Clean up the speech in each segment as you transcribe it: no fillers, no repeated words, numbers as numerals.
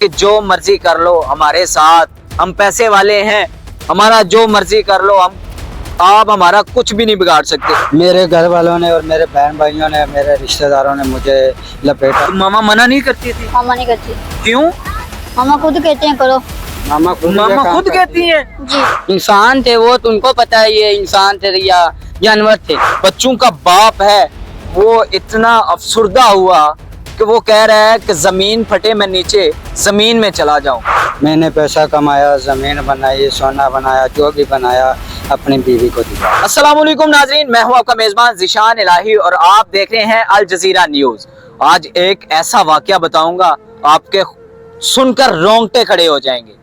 कि जो मर्जी कर लो हमारे साथ, हम पैसे वाले हैं, हमारा जो मर्जी कर लो, आप हमारा कुछ भी नहीं बिगाड़ सकते। मेरे घर वालों ने और मेरे बहन भाइयों ने, मेरे रिश्तेदारों ने मुझे लपेटा। मामा मना नहीं करती थी? मामा नहीं करती। क्यों? मामा खुद कहते हैं करो। मामा खुद कहती हैं। जी इंसान थे वो, तो उनको पता है ये इंसान थे या जानवर थे। बच्चों का बाप है वो इतना अफसुर्दा हुआ कि वो कह रहा है कि जमीन फटे मैं नीचे जमीन में चला जाऊं। मैंने पैसा कमाया, जमीन बनाई, सोना बनाया, जो भी बनाया अपनी बीवी को दिया। अस्सलाम वालेकुम नाजरीन, मैं हूं आपका मेजबान ज़ीशान इलाही और आप देख रहे हैं अल जजीरा न्यूज। आज एक ऐसा वाकया बताऊंगा आपके सुनकर रोंगटे खड़े हो जाएंगे।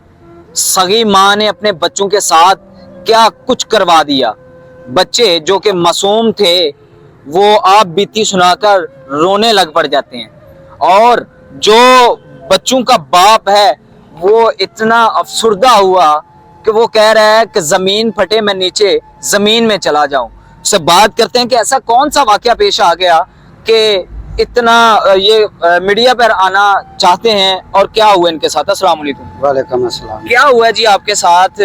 सगी माँ ने अपने बच्चों के साथ क्या कुछ करवा दिया। बच्चे जो कि मासूम थे वो आप बीती सुनाकर रोने लग पड़ जाते हैं, और जो बच्चों का बाप है वो इतना अफसुर्दा हुआ कि वो कह रहा है कि जमीन फटे मैं नीचे जमीन में चला जाऊं। उससे बात करते हैं कि ऐसा कौन सा वाकया पेश आ गया कि इतना ये मीडिया पर आना चाहते हैं, और क्या हुआ इनके साथ। अस्सलाम वालेकुम। वालेकुम अस्सलाम। क्या हुआ जी आपके साथ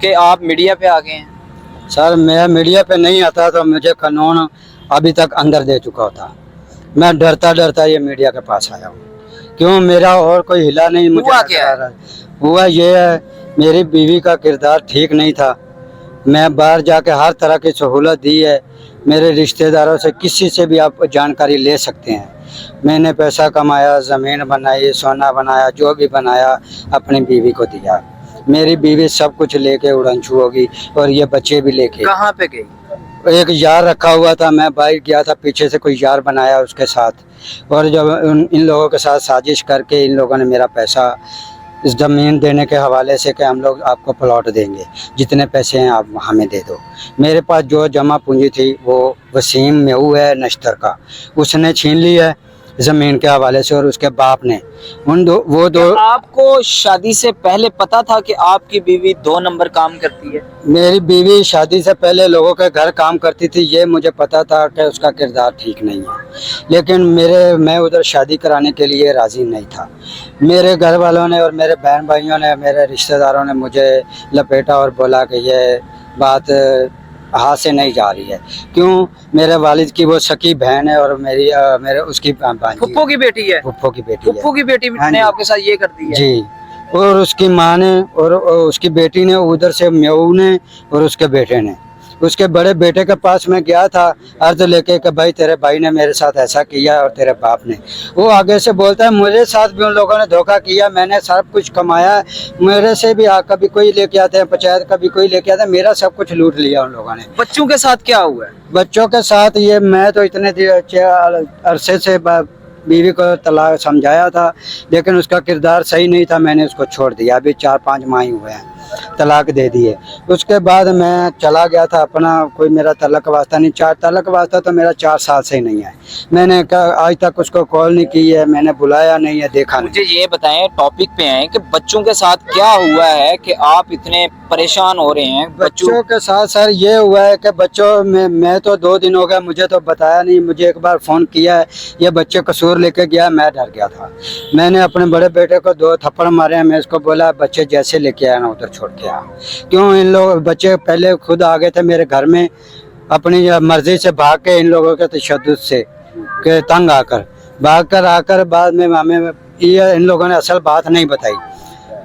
कि आप मीडिया पे आ गए हैं? सर मैं मीडिया पे नहीं आता तो मुझे कानून अभी तक अंदर दे चुका था। मैं डरता डरता ये मीडिया के पास आया हूँ। क्यों, मेरा और कोई हिला नहीं। मुझे हुआ क्या है? हुआ ये है, मेरी बीवी का किरदार ठीक नहीं था। मैं बाहर जाके हर तरह की सहूलत दी है। मेरे रिश्तेदारों से किसी से भी आप जानकारी ले सकते हैं। मैंने पैसा कमाया, ज़मीन बनाई, सोना बनाया, जो भी बनाया अपनी बीवी को दिया। मेरी बीवी सब कुछ लेके उड़नछू होगी और ये बच्चे भी लेके। कहाँ पे गई? एक यार रखा हुआ था, मैं बाइक गया था, पीछे से कोई यार बनाया उसके साथ, और जब इन लोगों के साथ साजिश करके इन लोगों ने मेरा पैसा इस ज़मीन देने के हवाले से कि हम लोग आपको प्लॉट देंगे, जितने पैसे हैं आप हमें दे दो। मेरे पास जो जमा पूंजी थी वो वसीम मेहू है नश्तर का, उसने छीन ली है ज़मीन के हवाले से, और उसके बाप ने वो दो। आपको शादी से पहले पता था कि आपकी बीवी 2 नंबर काम करती है? मेरी बीवी शादी से पहले लोगों के घर काम करती थी, ये मुझे पता था कि उसका किरदार ठीक नहीं है, लेकिन मैं उधर शादी कराने के लिए राज़ी नहीं था। मेरे घर वालों ने और मेरे बहन भाइयों ने, मेरे रिश्तेदारों ने मुझे लपेटा और बोला कि ये बात हाथ से नहीं जा रही है। क्यों, मेरे वालिद की वो सकी बहन है और मेरे उसकी फुप्पो की बेटी है। फुप्पो की बेटी है। फुप्पो की बेटी हाँ ने जी। आपके साथ ये कर दी है? जी, और उसकी माँ ने और उसकी बेटी ने, उधर से मेहू ने और उसके बेटे ने। उसके बड़े बेटे के पास मैं गया था अर्ज लेके कि भाई तेरे भाई ने मेरे साथ ऐसा किया और तेरे बाप ने। वो आगे से बोलता है मेरे साथ भी उन लोगों ने धोखा किया, मैंने सब कुछ कमाया, मेरे से भी कभी कोई लेके आते हैं पंचायत, कभी कोई लेके आता है, मेरा सब कुछ लूट लिया उन लोगों ने। बच्चों के साथ क्या हुआ है? बच्चों के साथ ये, मैं तो इतने अरसे से बीवी को तलाक समझाया था, लेकिन उसका किरदार सही नहीं था, मैंने उसको छोड़ दिया। अभी 4-5 माह ही हुए हैं, तलाक दे दिए। उसके बाद मैं चला गया था अपना, कोई मेरा तलाक वास्ता नहीं, तलाक वास्ता तो मेरा 4 साल से ही नहीं है। मैंने आज तक उसको कॉल नहीं की है, मैंने बुलाया नहीं है, देखा नहीं। मुझे ये बताएं, टॉपिक पे आए कि बच्चों के साथ क्या हुआ है कि आप इतने परेशान हो रहे हैं? बच्चों के साथ सर ये हुआ है कि बच्चों में, मैं तो 2 दिन हो गए, मुझे तो बताया नहीं। मुझे एक बार फ़ोन किया है, ये बच्चे कसूर लेके गया, मैं डर गया था। मैंने अपने बड़े बेटे को 2 थप्पड़ मारे हैं। मैं इसको बोला बच्चे जैसे लेके आया ना उधर छोड़ के आ। क्यों, इन लोग बच्चे पहले खुद आ गए थे मेरे घर में अपनी मर्जी से भाग के, इन लोगों के तशद्दुद से के तंग आकर बाद में हमें ये इन लोगों ने असल बात नहीं बताई।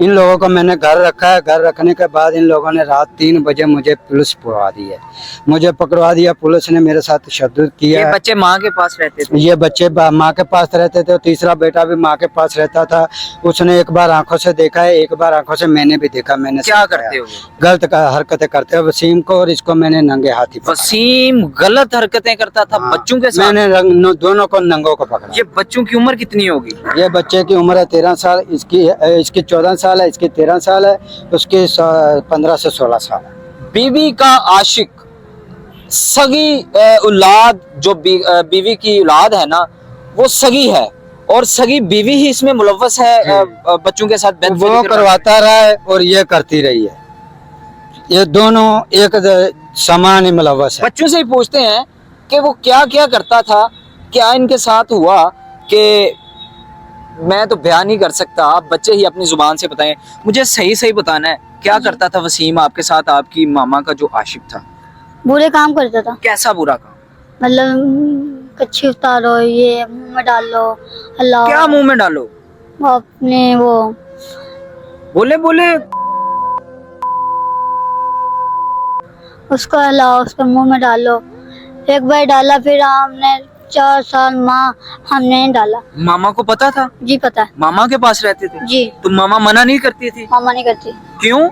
इन लोगों को मैंने घर रखा है, घर रखने के बाद इन लोगों ने रात 3 बजे मुझे पुलिस पकड़वा दी है, मुझे पकड़वा दिया। पुलिस ने मेरे साथ तशद्दुद किया। ये बच्चे माँ के पास रहते थे? ये बच्चे माँ के पास रहते थे, तीसरा बेटा भी माँ के पास रहता था। उसने एक बार आंखों से देखा है, एक बार आंखों से मैंने भी देखा। मैंने क्या करते हो? गलत हरकतें करते हो वसीम को, और इसको मैंने नंगे हाथी पकड़ा। वसीम गलत हरकतें करता था बच्चों के साथ? मैंने दोनों को नंगों को पकड़ा। ये बच्चों की उम्र कितनी होगी? ये बच्चे की उम्र है 13 साल, इसकी 14 साल है, इसकी 13 साल है, उसकी 15 से 16 साल है। बीवी का आशिक, सगी औलाद, जो बीवी की औलाद है ना वो सगी है, और सगी बीवी ही इसमें मुलव्वस है बच्चों के साथ। वो करवाता रहा है और ये करती रही है, ये दोनों एक समान ही मुलव्वस है। बच्चों से ही पूछते हैं कि वो क्या क्या करता था, क्या इनके साथ हुआ कि मैं तो बयान नहीं कर सकता, आप बच्चे ही अपनी जुबान से बताएं। मुझे सही सही बताना है, क्या करता था वसीम आपके साथ, आपकी मामा का जो आशिक था? बुरे काम करता था, कैसा बुरा काम? मतलब कच्ची उतारो, ये मुंह में डाल लो, अल्लाह क्या मुंह में डालो? वो अपने वो बोले बोले। उसको हिलाओ, उसके मुंह में डालो। एक बार डाला, फिर हमने 4 साल माँ हमने नहीं डाला। मामा को पता था? जी पता है। मामा के पास रहते थे जी, तो मामा मना नहीं करती थी? मामा नहीं करती, क्यों?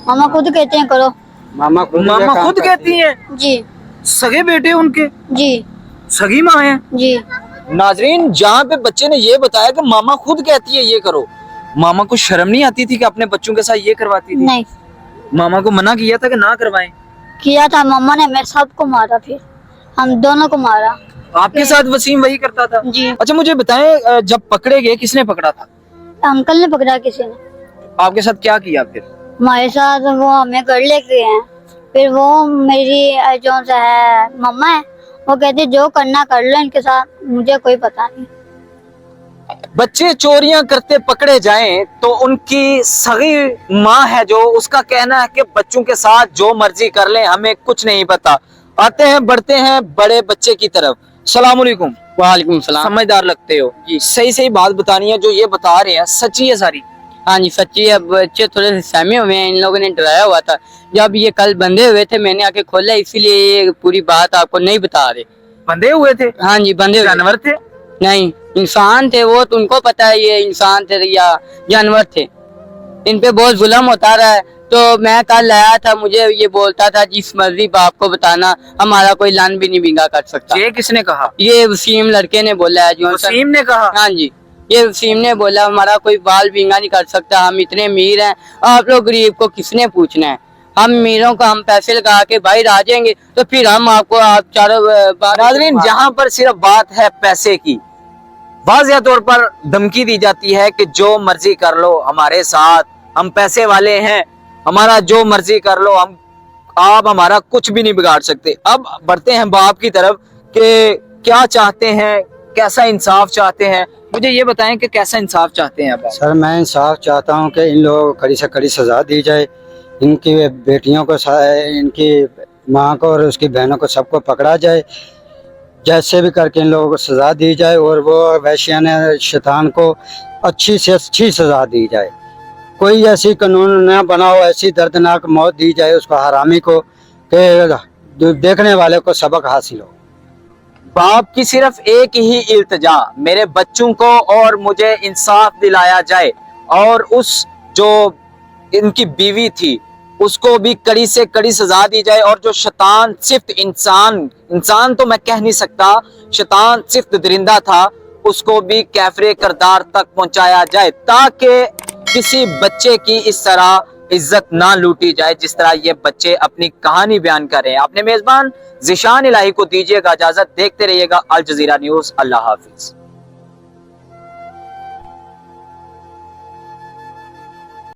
मामा खुद कहते हैं करो। मामा खुद मामा खुद कहती हैं? जी सगे बेटे उनके, जी सगी माँ है। जी। नाजरीन, जहाँ पे बच्चे ने ये बताया कि मामा खुद कहती है ये करो, मामा को शर्म नहीं आती थी कि अपने बच्चों के साथ ये करवाती थी? नहीं मामा को मना किया था कि ना करवाएं? किया था, मामा ने मेरे सबको मारा, फिर हम दोनों को मारा। आपके साथ वसीम वही करता था? जी। अच्छा मुझे बताएं, जब पकड़े गए किसने पकड़ा था? अंकल ने पकड़ा किसी ने। आपके साथ क्या किया फिर? हमारे साथ वो हमें घर लेके गए हैं, फिर वो मेरी जो सा है मम्मा है, वो कहते जो करना कर लो इनके साथ, मुझे कोई पता नहीं। बच्चे चोरियां करते पकड़े जाएं तो उनकी सगी माँ है जो, उसका कहना है कि बच्चों के साथ जो मर्जी कर लें, हमें कुछ नहीं पता। आते हैं बढ़ते हैं बड़े बच्चे की तरफ। सलाम अलैकुम। वालेकुम सलाम। समझदार लगते हो जी, सही सही बात बतानी है, जो ये बता रहे हैं सच्ची है सारी? हाँ जी सच्ची है, बच्चे थोड़े से सहमे हुए हैं, इन लोगों ने डराया हुआ था। जब ये कल बंधे हुए थे मैंने आके खोला, इसीलिए ये पूरी बात आपको नहीं बता रहे। बंधे हुए थे? हाँ जी बंधे हुए। जानवर थे? नहीं इंसान थे वो, तो उनको पता है ये इंसान थे या जानवर थे। इन पे बहुत जुल्म होता रहा है। तो मैं कल आया था, मुझे ये बोलता था जिस मर्जी बाप को बताना, हमारा कोई लान भी नहीं बिंगा कर सकता। ये किसने कहा? ये वसीम लड़के ने बोला है। जो वसीम ने कहा? हाँ जी, ये वसीम ने बोला हमारा कोई बाल बिंगा नहीं कर सकता, हम इतने अमीर हैं, आप लोग गरीब को किसने पूछना है। हम अमीरों को हम पैसे लगा के बाहर आ जाएंगे, तो फिर हम आपको आप चारों नाज़रीन, जहाँ पर सिर्फ बात है पैसे की, वाज़िया तौर पर धमकी दी जाती है कि जो मर्जी कर लो हमारे साथ, हम पैसे वाले हैं, हमारा जो मर्जी कर लो, हम आप हमारा कुछ भी नहीं बिगाड़ सकते। अब बढ़ते हैं बाप की तरफ कि क्या चाहते हैं, कैसा इंसाफ चाहते हैं। मुझे ये बताएं कि कैसा इंसाफ चाहते हैं आप? सर मैं इंसाफ चाहता हूँ कि इन लोगों को कड़ी से कड़ी सजा दी जाए, इनकी बेटियों को, इनकी माँ को और उसकी बहनों को सबको पकड़ा जाए, जैसे भी करके इन लोगों को सजा दी जाए, और वो वैश्यान शैतान को अच्छी से अच्छी सजा दी जाए। कोई ऐसी कानून न बनाओ, ऐसी दर्दनाक मौत दी जाए उसको, हरामी को, कि देखने वाले को सबक हासिल हो। बाप की सिर्फ एक ही इल्तिजा, मेरे बच्चों को और मुझे इंसाफ दिलाया जाए, और उस जो इनकी बीवी थी उसको भी कड़ी से कड़ी सजा दी जाए, और जो शैतान सिर्फ इंसान तो मैं कह नहीं सकता, शैतान सिर्फ दरिंदा था, उसको भी कैफरे करदार तक पहुंचाया जाए, ताकि किसी बच्चे की इस तरह इज्जत ना लूटी जाए जिस तरह ये बच्चे अपनी कहानी बयान कर रहे हैं। अपने मेजबान ज़िशान इलाही को दीजिएगा इजाजत, देखते रहिएगा अल जज़ीरा न्यूज़। अल्लाह हाफिज।